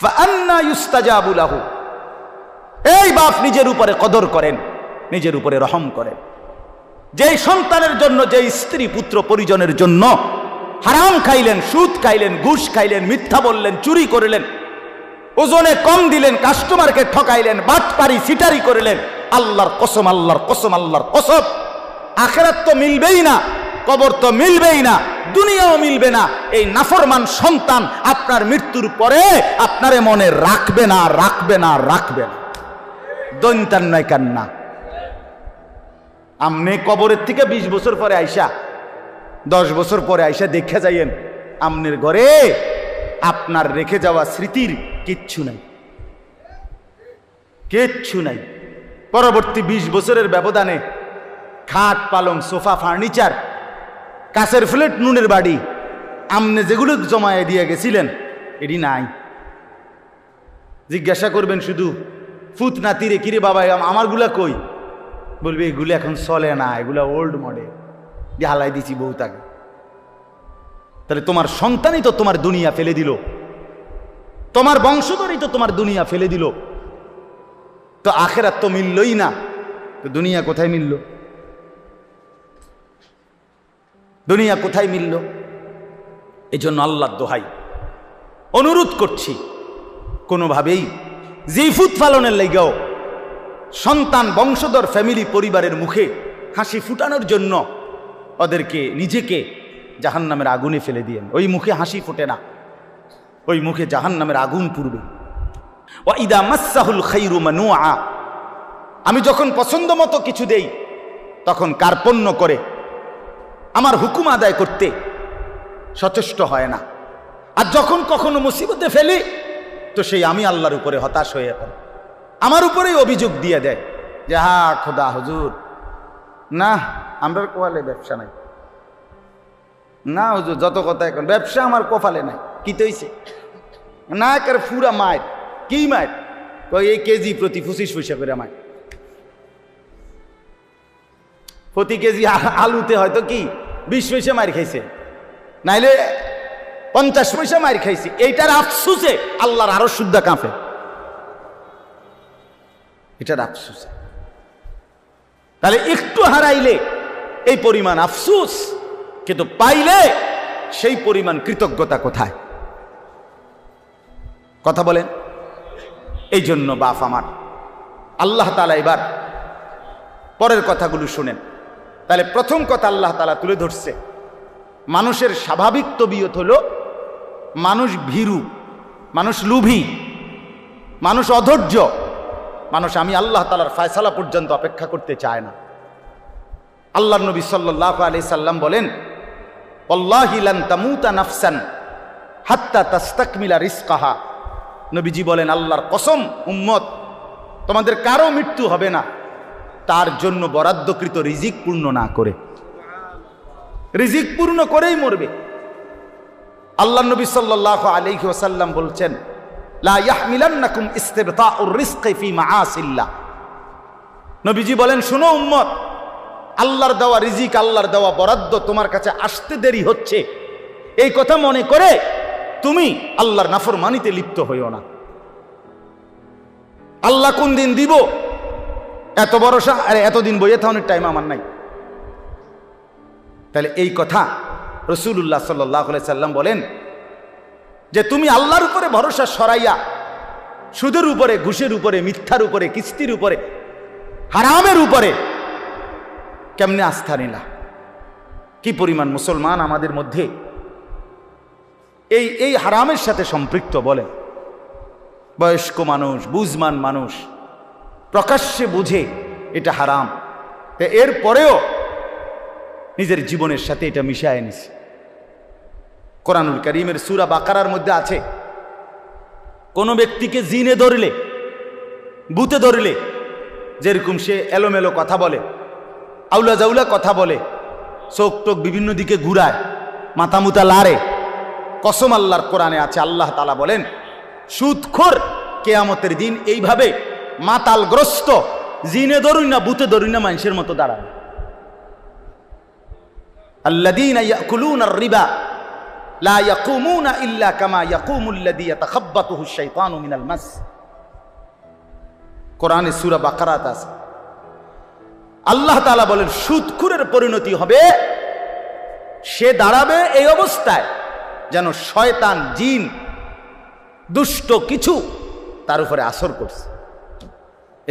ফাআন্না ইউস্তাজাবু লাহু। এই বাপ নিজের উপরে কদর করেন, নিজের উপরে রহম করেন। যেই সন্তানের জন্য, যেই স্ত্রী পুত্র পরিজনের জন্য হারাম খাইলেন, সুদ খাইলেন, ঘুষ খাইলেন, মিথ্যা বললেন, চুরি করলেন, ওজনে কম দিলেন, কাস্টমারকে ঠকাইলেন, বাটপারি সিটারি করলেন, আল্লাহর কসম, আল্লাহর কসম, আল্লাহর কসম, আখিরাত তো মিলবেই না, কবর তো মিলবেই না, দুনিয়াও মিলবে না। এই নাফরমান সন্তান আপনার মৃত্যুর পরে আপনারে মনে রাখবে না, রাখবে না, রাখবে না। দৈন্তান নয় কান্না। আমনে কবরের থেকে 20 বছর পরে আইসা, 10 বছর পরে আইসা দেখে যাইয়েন আমনের ঘরে আপনার রেখে যাওয়া স্মৃতির কিচ্ছু নাই, কিচ্ছু নাই। পরবর্তী 20 বছরের ব্যবধানে খাট, পালং, সোফা, ফার্নিচার, কাছের ফ্লেট, নুনের বাড়ি, আমনে যেগুলো জমায়ে দিয়ে গেছিলেন এটি নাই। জিজ্ঞাসা করবেন শুধু ফুত নাতিরে, কিরে বাবা আমারগুলা কই? বলবে এগুলো এখন চলে না, এগুলা ওল্ড মডেল, দিয়ে হালাই দিছি বউ তাকে। তাহলে তোমার সন্তানই তো তোমার দুনিয়া ফেলে দিল, তোমার বংশধরই তো তোমার দুনিয়া ফেলে দিল। তো আখিরাত তো মিললই না, তো দুনিয়া কোথায় মিলল? দুনিয়া কোথায় মিলল? এই জন্য আল্লাহর দোহাই অনুরোধ করছি, কোনোভাবেই জিফুত ফালনের লাইগাও সন্তান, বংশধর, ফ্যামিলি, পরিবারের মুখে হাসি ফুটানোর জন্য ওদেরকে, নিজেকে জাহান্নামের আগুনে ফেলে দিয়েন। ওই মুখে হাসি ফোটে না, ওই মুখে জাহান্নামের আগুন পুড়বে। ওয়া ইদা মাসসাহুল খাইরু মানুআ, আমি যখন পছন্দ মতো কিছু দেই তখন কার্পণ্য করে, আমার হুকুম আদায় করতে সচেষ্ট হয় না। আর যখন কখনো মুসিবতে ফেলি তো সেই আমি আল্লাহর উপরে হতাশ হয়ে পড়ে, আমার উপরেই অভিযোগ দিয়ে দেয় যে হা খোদা হুজুর, না আমরার কোয়ালে ব্যবসা নাই, না হুজুর যত কথা এখন ব্যবসা আমার কপালে নাই। কি তৈছে না কার পুরা মায়ের, কি মায়ের? এই কেজি প্রতি 25 পয়সা করে মায়ের, প্রতি কেজি আলুতে হয়তো কি 20 পয়সা মার খাইছে, নাইলে 50 পয়সা মার খাইছে। এইটার আফসুসে আল্লাহর আরো শুদ্ধা কাঁপে, এটার আফসুসে। তাহলে একটু হারাইলে এই পরিমাণ আফসুস, কিন্তু পাইলে সেই পরিমাণ কৃতজ্ঞতা কোথায়? কথা বলেন। এই জন্য বাপ আমার, আল্লাহ তাআলা এবার পরের কথাগুলো শুনেন। তাহলে প্রথম কথা আল্লাহ তাআলা তুলে ধরছে, মানুষের স্বাভাবিক তবিয়ত হলো মানুষ ভীরু, মানুষ লোভী, মানুষ অধৈর্য, মানুষ আমি আল্লাহ তাআলার ফয়সালা পর্যন্ত অপেক্ষা করতে চায় না। আল্লাহর নবী সাল্লাল্লাহু আলাইহি সাল্লাম বলেন, ওয়াল্লাহি লান তামুতা নাফসান হাত্তা তাস্তাকমিলা রিজকাহা। নবীজি বলেন, আল্লাহর কসম উম্মত, তোমাদের কারো মৃত্যু হবে না তার জন্য বরাদ্দকৃত রিজিক পূর্ণ না করে। রিজিক পূর্ণ করেই মরবে। আল্লাহর নবী সাল্লাল্লাহু আলাইহি ওয়াসাল্লাম বলছেন, লা ইয়াহমিলান্নাকুম ইসতিবতাউর রিজকি ফি মাআসিল্লাহ। নবীজি বলেন, শোনো উম্মত, আল্লাহর দেওয়া রিজিক, আল্লাহর দেওয়া বরাদ্দ তোমার কাছে আসতে দেরি হচ্ছে, এই কথা মনে করে তুমি আল্লাহর নাফরমানিতে লিপ্ত হইও না। আল্লাহ কোন দিন দিব এত ভরসা, আরে এতদিন বইয়ে থাকার টাইম আমার নাই। তাহলে এই কথা রাসূলুল্লাহ সাল্লাল্লাহু আলাইহি সাল্লাম বলেন যে তুমি আল্লাহর উপরে ভরসা সরাইয়া সুদের উপরে, ঘুষের উপরে, মিথ্যার উপরে, কিস্তির উপরে, হারামের উপরে কেমনে আস্থা নিলা? কি পরিমাণ মুসলমান আমাদের মধ্যে এই হারামের সাথে সম্পৃক্ত? বলেন। বয়স্ক মানুষ, বুঝমান মানুষ প্রকাশ্যে বুঝে এটা হারাম, এর পরেও নিজের জীবনের সাথে এটা মিশায় নিছে। কোরআনুল কারীমের সূরা বাকারার মধ্যে আছে, কোন ব্যক্তিকে জিনে ধরলে, ভূতে ধরলে, যেরকম সে এলোমেলো কথা বলে, আউলা জাউলা কথা বলে, চোখ টোক বিভিন্ন দিকে ঘুরায়, মাথা মুতা লাড়ে, কসম আল্লাহর কোরআনে আছে, আল্লাহ তাআলা বলেন, সুদখোর কিয়ামতের দিন এইভাবে মাতালগ্রস্ত, জিনে ধরুন না, ভূতে ধরুন না, মানুষের মতো দাঁড়াবে। আল্লাযীনা ইয়াকুলুনার রিবা লা ইয়াকুমুনা ইল্লা কামা ইয়াকুমুল্লাযী ইয়াতাখাব্বাতুহু আশ-শাইতানু মিনাল মাস। কোরআনে সূরা বাকারাত আছে। আল্লাহ তাআলা বলেন সুদখোরের পরিণতি হবে, সে দাঁড়াবে এই অবস্থায় যেন শয়তান, জিন, দুষ্ট কিছু তার উপরে আসর করছে,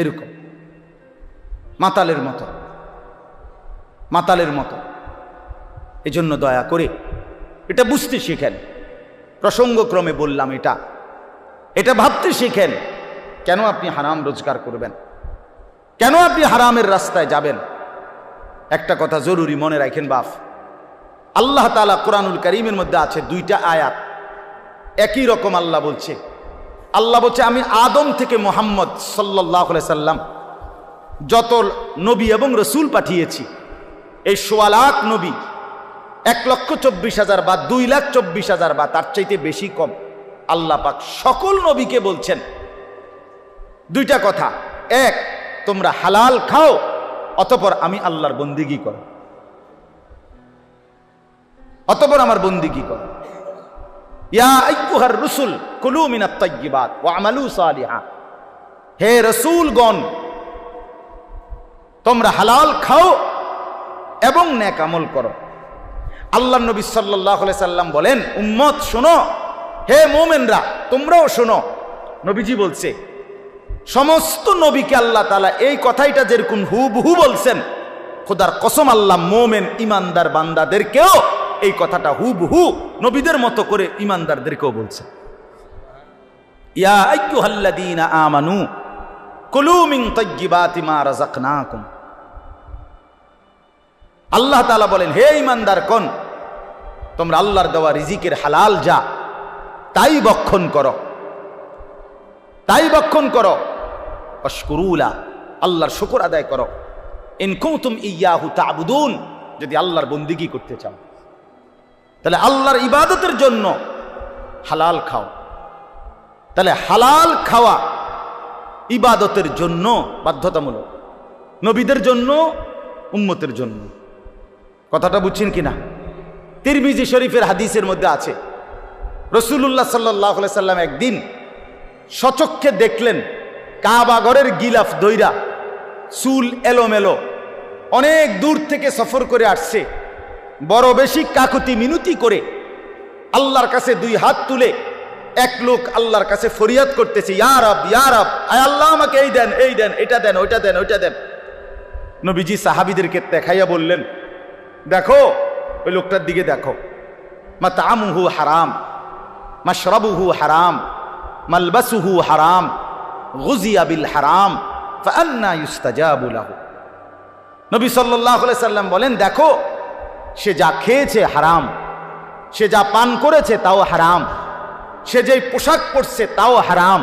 এরকম মাতালের মতো, মাতালের মতো। এজন্য দয়া করে এটা বুঝতে শিখেন। প্রসঙ্গক্রমে বললাম এটা ভাবতে শিখেন। কেন আপনি হারাম রোজগার করবেন? কেন আপনি হারামের রাস্তায় যাবেন? একটা কথা জরুরি মনে রাখেন বাপ, আল্লাহ তাআলা কোরআনুল কারীমের মধ্যে আছে দুইটা আয়াত, একই রকম আল্লাহ বলছে। আল্লাহ বলছে আমি আদম থেকে মুহাম্মদ সাল্লাল্লাহু আলাইহি সাল্লাম যত নবী এবং রসুল পাঠিয়েছি, এই ১৬ লাখ নবী, ১,২৪,০০০ বা ২,২৪,০০০ বা তার চাইতে বেশি কম, আল্লাহ পাক সকল নবীকে বলছেন দুইটা কথা। এক, তোমরা হালাল খাও, অতঃপর আমি আল্লাহর বন্দিগি করো, অতঃপর আমার বন্দিগি করো। ইয়া আইয়ুহার রুসুল কুলু মিনাত তাইয়্যিবাত ওয়া আমালু সালিহা, হে রাসূলগণ তোমরা হালাল খাও এবং নেক আমল করো। আল্লাহর নবী সাল্লাল্লাহু আলাইহি সাল্লাম বলেন উম্মত শোনো, হে মুমিনরা তোমরাও শোনো। নবীজি বলছে সমস্ত নবীকে আল্লাহ তাআলা এই কথাইটা যেরকম হুবহু বলছেন, খোদার কসম আল্লাহ মুমিন ইমানদার বান্দাদেরকেও এই কথাটা হুবহু নবীদের মতো করে ইমানদারদেরকেও বলছে। ইয়া আইয়ুহাল্লাযীনা আমানু কুলু মিন তাইয়্যিবাতি মা রাযাকনাকুম। আল্লাহ তাআলা বলেন হে ইমানদারগণ, তোমরা আল্লাহর দেওয়া রিজিকের হালাল যা তাই ভক্ষণ করো, তাই ভক্ষণ করো। ওয়াশকুরুলা, আল্লাহর শুকর আদায় করো। ইন কুনতুম ইয়্যাহু তা'বুদুন, যদি আল্লাহর বন্দেগী করতে চাও তাহলে আল্লাহর ইবাদতের জন্য হালাল খাও। তাহলে হালাল খাওয়া ইবাদতের জন্য বাধ্যতামূলক, নবীদের জন্য, উম্মতের জন্য। কথাটা বুঝছেন কিনা? তিরমিজি শরীফের হাদিসের মধ্যে আছে রাসূলুল্লাহ সাল্লাল্লাহু আলাইহি সাল্লাম একদিন সচক্ষে দেখলেন কাবা ঘরের গিলাফ দইরা, চুল এলোমেলো, অনেক দূর থেকে সফর করে আসছে, বড় বেশি কাকুতি মিনতি করে আল্লাহর কাছে দুই হাত তুলে এক লোক আল্লাহর কাছে ফরিয়াদ করতেছে, ইয়া রব, ইয়া রব, আয় আল্লাহ আমাকে এই দেন, এই দেন, এটা দেন, ওইটা দেন, ওইটা দেন। নবীজি সাহাবীদেরকে দেখাইয়া বললেন দেখো ওই লোকটার দিকে দেখো, মাতআমুহু হারাম, মাশরাবুহু হারাম, মালবাসুহু হারাম, গুযিয়া বিল হারাম, ফাআন্না ইউস্তাজাবু লাহু। নবী সাল্লাল্লাহু আলাইহি সাল্লাম বলেন দেখো সে যা খেয়েছে হারাম, সে যা পান করেছে তাও হারাম, সে যে পোশাক পরছে তাও হারাম,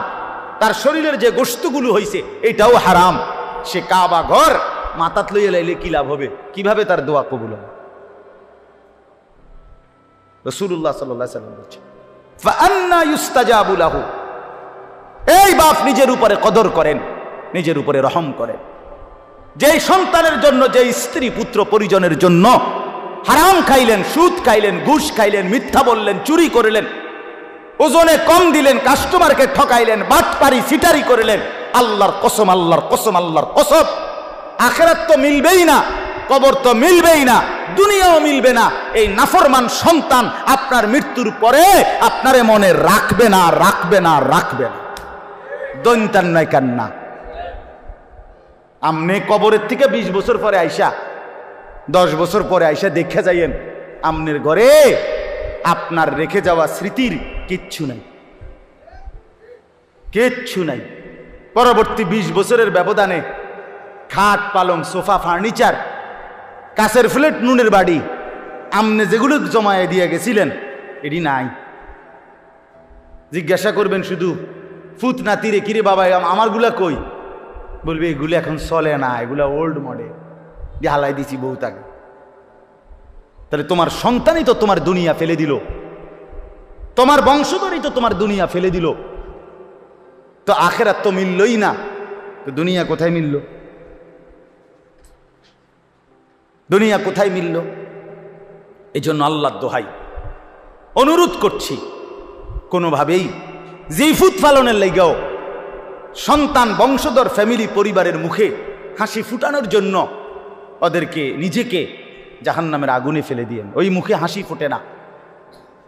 তার শরীরের যে গোশতগুলো হয়েছে এটাও হারাম। সে কাবা ঘর মাথাত লইয়া লাইলে কি লাভ হবে? কিভাবে তার দোয়া কবুল হবে? রাসূলুল্লাহ সাল্লাল্লাহু আলাইহি সাল্লাম বলেছেন ফাআন্না ইউস্তাজাবু লাহু। এই বাপ নিজের উপরে কদর করেন, নিজের উপরে রহম করেন। যেই সন্তানের জন্য, যেই স্ত্রী পুত্র পরিজনের জন্য হারাম খাইলেন, সুদ খাইলেন, ঘুষ খাইলেন, মিথ্যা বললেন, চুরি করলেন, ওজনে কম দিলেন, কাস্টমারকে ঠকাইলেন, বাটপারি সিটারি করলেন, আল্লাহর কসম, আল্লাহর কসম, আল্লাহর কসম, আখিরাত তো মিলবেই না, কবর তো মিলবেই না, দুনিয়াও মিলবে না। এই নাফরমান সন্তান আপনার মৃত্যুর পরে আপনারে মনে রাখবে না, রাখবে না, রাখবে না। দৈন্তান নয় কান্না। আমনে কবরের থেকে 20 বছর পরে আইসা, 10 বছর পরে আইসা দেখে যাইয়েন আমনের ঘরে আপনার রেখে যাওয়া স্মৃতির কিচ্ছু নাই, কিচ্ছু নাই। পরবর্তী 20 বছরের ব্যবধানে খাট, পালং, সোফা, ফার্নিচার, কাছের ফ্লেট, নুনের বাড়ি, আমনে যেগুলো জমায়ে দিয়ে গেছিলেন এটি নাই। জিজ্ঞাসা করবেন শুধু ফুত নাতিরে, কিরে বাবা আমারগুলা কই? বলবে এগুলো এখন চলে না, এগুলা ওল্ড মডেল, দিয়ে হালাই দিছি বহুত আগে। তাহলে তোমার সন্তানই তো তোমার দুনিয়া ফেলে দিল, তোমার বংশধরই তো তোমার দুনিয়া ফেলে দিল। তো আখিরাত তো মিললই না, তো দুনিয়া কোথায় মিলল? দুনিয়া কোথায় মিলল? এই জন্য আল্লাহর দোহাই, অনুরোধ করছি, কোনোভাবেই জিফুত পালনের লাইগাও সন্তান বংশধর ফ্যামিলি পরিবারের মুখে হাসি ফুটানোর জন্য ওদেরকে নিজেকে জাহান্নামের আগুনে ফেলে দিয়েন। ওই মুখে হাসি ফোটে না,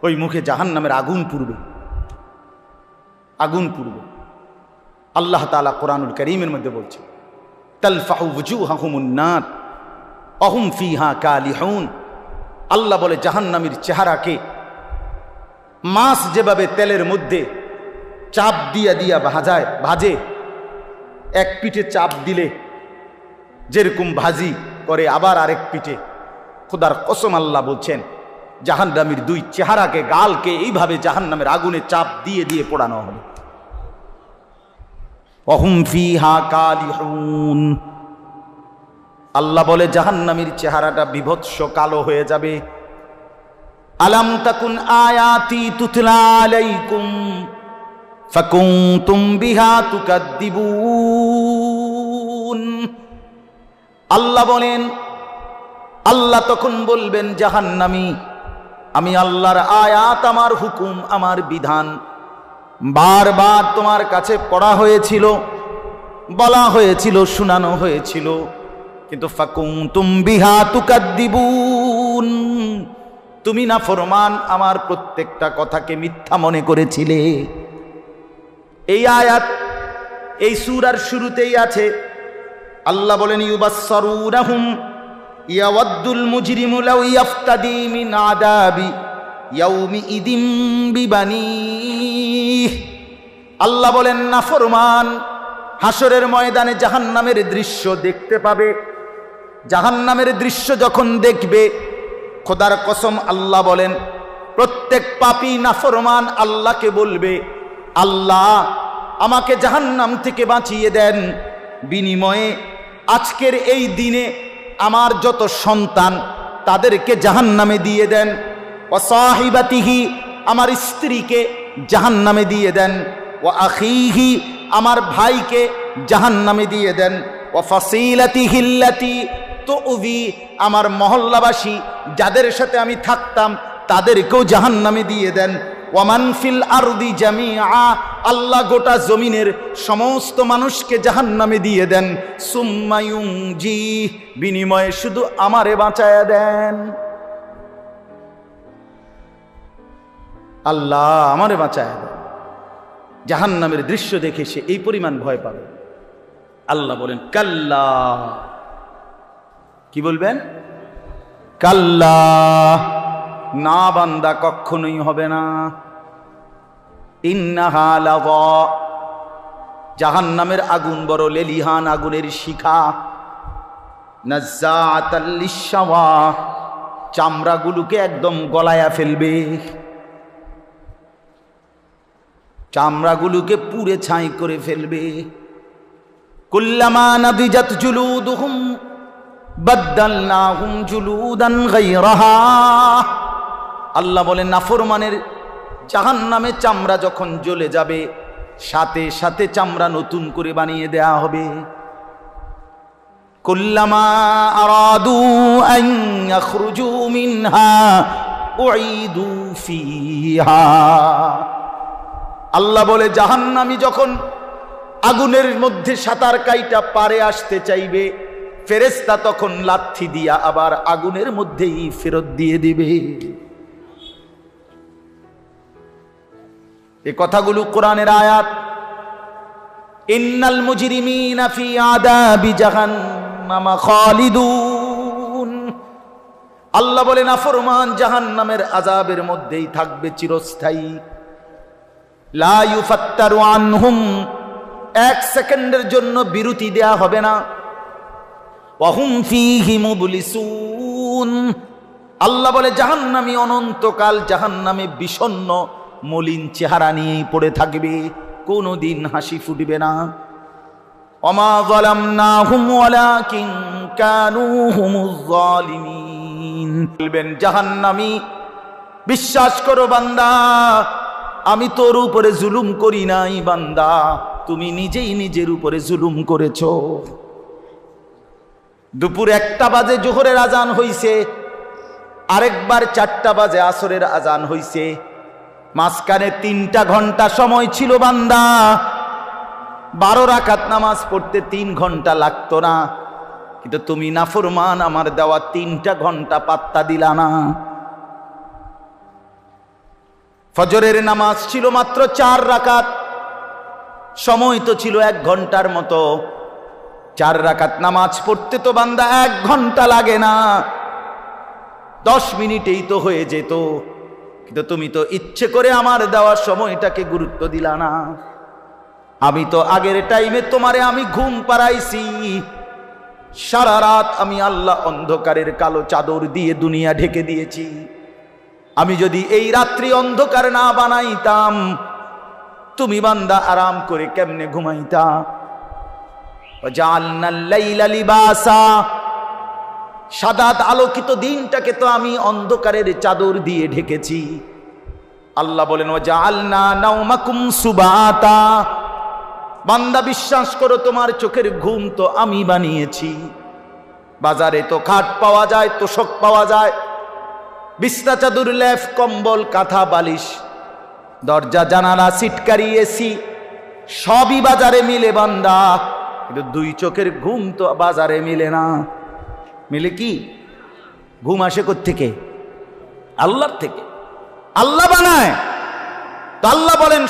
ওই মুখে জাহান্নামের আগুন পুড়বে, আগুন পুড়বে। আল্লাহ তাআলা কোরআনুল কারীমের মধ্যে বলছে, তালফাহু ওয়ুজুহাহুমুন নার ওয়া হুম ফিহা কালিহুন। আল্লাহ বলে জাহান্নামীর চেহারাকে মাছ যেভাবে তেলের মধ্যে চাপ দিয়া দিয়া ভাজে, এক পিঠে চাপ দিলে যেরকম ভাজি করে আবার আরেক পিঠে, খোদার কসম আল্লাহ বলছেন জাহান্নামীর দুই চেহারাকে, গালকে এইভাবে জাহান্নামের আগুনে চাপ দিয়ে দিয়ে পোড়ানো হবে। ওয়াহুম ফিহা কালিহুন। আল্লাহ বলে জাহান্নামীর চেহারাটা বিভৎস কালো হয়ে যাবে। আলাম তাকুন আয়াতি তুতলা আলাইকুম ফাকুনতুম বিহা তুকাদ্দিবুন। আল্লাহ বলেন, আল্লাহ তখন বলবেন জাহান্নামী, আমি আল্লাহর আয়াত, আমার হুকুম, আমার বিধান বারবার তোমার কাছে পড়া হয়েছিল, বলা হয়েছিল, শোনানো হয়েছিল, কিন্তু ফাকুনতুম বিহা তুকাদ্দিবুন, তুমি না ফরমান, আমার প্রত্যেকটা কথাকে মিথ্যা মনে করেছিলে। এই আয়াত এই সূরার শুরুতেই আছে। আল্লাহ বলেন ইউবাসসারুনাহুম ইয়াওয়াদ্দুল মুজরিমু লাউ ইয়াফতাদি মিন আযাবি ইয়াউমি ইদিম বিবানিহ। আল্লাহ বলেন নাফরমান হাসরের ময়দানে জাহান্নামের দৃশ্য দেখতে পাবে। জাহান্নামের দৃশ্য যখন দেখবে, খোদার কসম আল্লাহ বলেন প্রত্যেক পাপী নাফরমান আল্লাহকে বলবে, আল্লাহ আমাকে জাহান্নাম থেকে বাঁচিয়ে দেন, বিনিময়ে আজকের এই দিনে আমার যত সন্তান তাদেরকে জাহান্নামে দিয়ে দেন। ওয়া সাহিবাতিহি, আমার স্ত্রীকে জাহান্নামে দিয়ে দেন। ওয়া আখিহি, আমার ভাইকে জাহান্নামে দিয়ে দেন। ওয়া ফাসিলাতিহি আল্লাতী তুযি, আমার মহল্লাবাসী যাদের সাথে আমি থাকতাম তাদেরকেও জাহান্নামে দিয়ে দেন। ওয়ামান ফিল আরদি জামিআ, আল্লাহ গোটা জমিনের সমস্ত মানুষকে জাহান্নামে দিয়ে দেন। সুম্মা ইউনজি, বিনিময়ে শুধু আমারে বাঁচায়া দেন। আল্লাহ আমারে বাঁচায়া দেন। জাহান্নামের দৃশ্য দেখে সে এই পরিমাণ ভয় পাবে। আল্লাহ বলেন কাল্লা, কি বলবেন? কাল্লা, না বান্দা কখনোই হবে না। ইন্নাহা লাযা, জাহান্নামের আগুন বড় লেলিহান আগুনের শিখা। নাজ্জাআতাল লিশশাওয়া, চামড়াগুলোকে একদম গলায়া ফেলবে, চামড়াগুলোকে পুড়ে ছাই করে ফেলবে। কুল্লামা নাদিজাত জুলুদুহুম বাদদালনাহুম জুলুদান গায়রাহা। আল্লাহ বলেন নাফরমানের জাহান্নামে চামড়া যখন জ্বলে যাবে, সাথে সাথে চামড়া নতুন করে বানিয়ে দেয়া হবে। কুল্লামা আরাদু আন ইয়াখরুজু মিনহা উঈদু ফিহা। আল্লাহ বলে জাহান্নামী যখন আগুনের মধ্যে সাঁতার কাইটা পারে আসতে চাইবে, ফেরেশতা তখন লাথি দিয়া আবার আগুনের মধ্যেই ফেরত দিয়ে দিবে। এই কথাগুলো কোরআনের আয়াত। ইন্নাল মুজরিমিনা ফি আযাবি জাহান্নাম খালিদুন। আল্লাহ বলে নাফরমান জাহান্নামের আযাবের মধ্যেই থাকবে চিরস্থায়ী। লা ইউফাত্তারু আনহুম, এক সেকেন্ডের জন্য বিরতি দেয়া হবে না। ওয়া হুম ফীহি মুবলিসুন। আল্লাহ বলে জাহান্নামী অনন্তকাল জাহান্নামে বিষণ্ণ মলিন চেহারা নিয়েই পড়ে থাকবে, কোনোদিন হাসি ফুটবে না। ওমা যালামনাহুম ওয়ালাকিন কানু হুমুজ যালিমিন। বলবেন জাহান্নামী, বিশ্বাস করো বান্দা, আমি তোর উপরে জুলুম করি নাই বান্দা, তুমি নিজেই নিজের উপরে জুলুম করেছো। দুপুর 1টা বাজে জোহরের আজান হইছে, আরেকবার 4টা বাজে আসরের আজান হইছে, মাঝখানে 3টা ঘন্টা সময় ছিল বান্দা। 12 রাকাত নামাজ পড়তে 3 ঘন্টা লাগতো না, কিন্তু তুমি নাফরমান আমার দেওয়া 3টা ঘন্টা পাত্তা দিলা না। ফজরের নামাজ ছিল মাত্র 4 রাকাত, সময় তো ছিল 1 ঘন্টার মতো। 4 রাকাত নামাজ পড়তে তো বান্দা 1 ঘন্টা লাগে না, 10 মিনিটেই তো হয়ে যেত, কিন্তু তুমি তো ইচ্ছে করে আমার দেওয়ার সময়টাকে গুরুত্ব দিলা না। আমি তো আগের টাইমে তোমারে আমি ঘুম পাড়াইছি, সারা রাত আমি আল্লাহ অন্ধকারের কালো চাদর দিয়ে দুনিয়া ঢেকে দিয়েছি। আমি যদি এই রাত্রি অন্ধকার না বানাইতাম, তুমি বান্দা আরাম করে কেমনে ঘুমাইতা? ওয়াজআলনাল লাইলা লিবাসা, সাদাত আলোকিত দিনটাকে তো আমি অন্ধকারের চাদর দিয়ে ঢেকেছি। আল্লাহ বলেন ওয়াজআলনা নাওমাকুম সুবাতা, বান্দা বিশ্বাস করো তোমার চোখের ঘুম তো আমি বানিয়েছি। বাজারে তো খাট পাওয়া যায়, তোশক পাওয়া যায়, বিছনা চাদর লেফ কম্বল কাঁথা বালিশ, দরজা জানালা সিটকারি এসি সবই বাজারে মিলে বান্দা, কিন্তু 2 চোখের ঘুম তো বাজারে মিলে না। মিলে কি? ঘুম আসে কোত্থেকে? আল্লাহর থেকে। আল্লাহ বানায়। তো আল্লাহ বলেন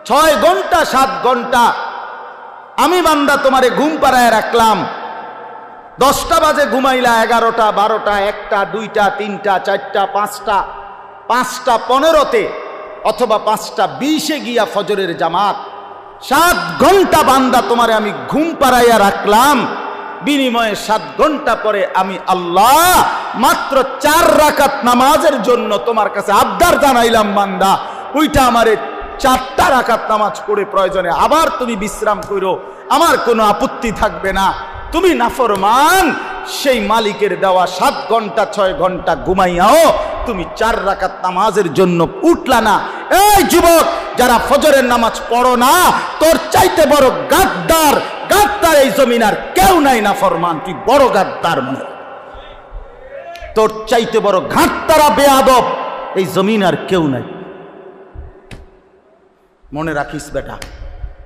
6 ঘন্টা 7 ঘন্টা আমি বান্দা তোমারে ঘুম পাড়ায় রাখলাম। 10টা বাজে ঘুমাইলা, 11টা 12টা 1টা 2টা 3টা 4টা 5টা 5টা 15তে অথবা 5টা 20-এ গিয়া ফজরের জামাত। 7 ঘন্টা বান্দা তোমারে আমি ঘুম পাড়াইয়া রাখলাম, বিনিময়ে 7 ঘন্টা পরে আমি আল্লাহ মাত্র 4 রাকাত নামাজের জন্য তোমার কাছে আবদার জানাইলাম বান্দা, ওইটা আমারে 4টা রাকাত নামাজ পড়ে প্রয়োজনে আবার তুমি বিশ্রাম করো, আমার কোনো আপত্তি থাকবে না। তুমি নাফরমান, সেই মালিকের দেওয়া 7 ঘন্টা 6 ঘন্টা ঘুমাইয়াও তুমি 4 রাকাত নামাজের জন্য উঠলা না। এই যুবক, যারা ফজরের নামাজ পড়ো না, তোর চাইতে বড় গাদ্দার গাদ্দার এই জমিন আর কেউ নাই। নাফরমান, তুই বড় গাদ্দার, মনে তোর চাইতে বড় ঘাটতারা বেয়াদব এই জমিন আর কেউ নাই। মনে রাখিস বেটা।